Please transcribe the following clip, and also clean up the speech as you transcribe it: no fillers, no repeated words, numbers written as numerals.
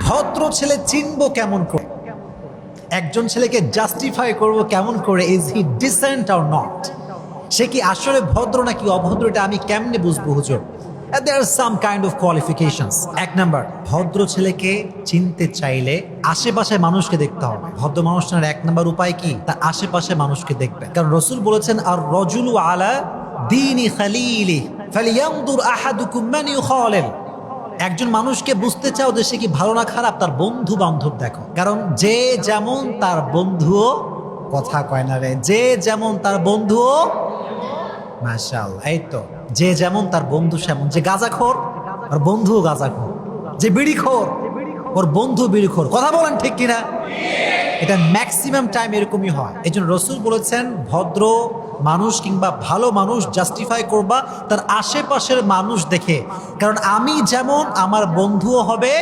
ভদ্র ছেলে চিনবো কেমন করে, একজন ছেলেকে জাস্টিফাই করব কেমন করে, is he decent or not, সে কি আসলে ভদ্র নাকি অভদ্র, এটা আমি কেমনে বুঝবো হুজুর? There are some kind of qualifications. এক নাম্বার, ভদ্র ছেলেকে চিনতে চাইলে আশেপাশে মানুষকে দেখতে হবে। ভদ্র মানুষটার এক নাম্বার উপায় কি, তার আশেপাশে মানুষকে দেখবে। কারণ রসুল বলেছেন, আর রজুলু আলা দীনি খালিলি ফালিয়ানদুর আহাদুকুম মান ইউখালিল। একজন মানুষকে বুঝতে চাও যে সে কি ভালো না খারাপ, তার বন্ধু বান্ধব দেখো। কারণ যে যেমন তার বন্ধুও, কথা কয় না রে, যে যেমন তার বন্ধুও, মাশাআল্লাহ, এই তো, যে যেমন তার বন্ধু সেমন। যে গাঁজাখোর আর বন্ধুও গাঁজাখোর, যে বিড়িখোর ওর বন্ধু বিড়িখোর। কথা বলেন ঠিক কিনা? এটা ম্যাক্সিমাম টাইম এরকমই হয়। এই জন্য রসুল বলেছেন, ভদ্র মানুষ কিংবা ভালো মানুষ জাস্টিফাই করবা তার আশেপাশের মানুষ দেখে। কারণ আমি যেমন আমার বন্ধুও হবে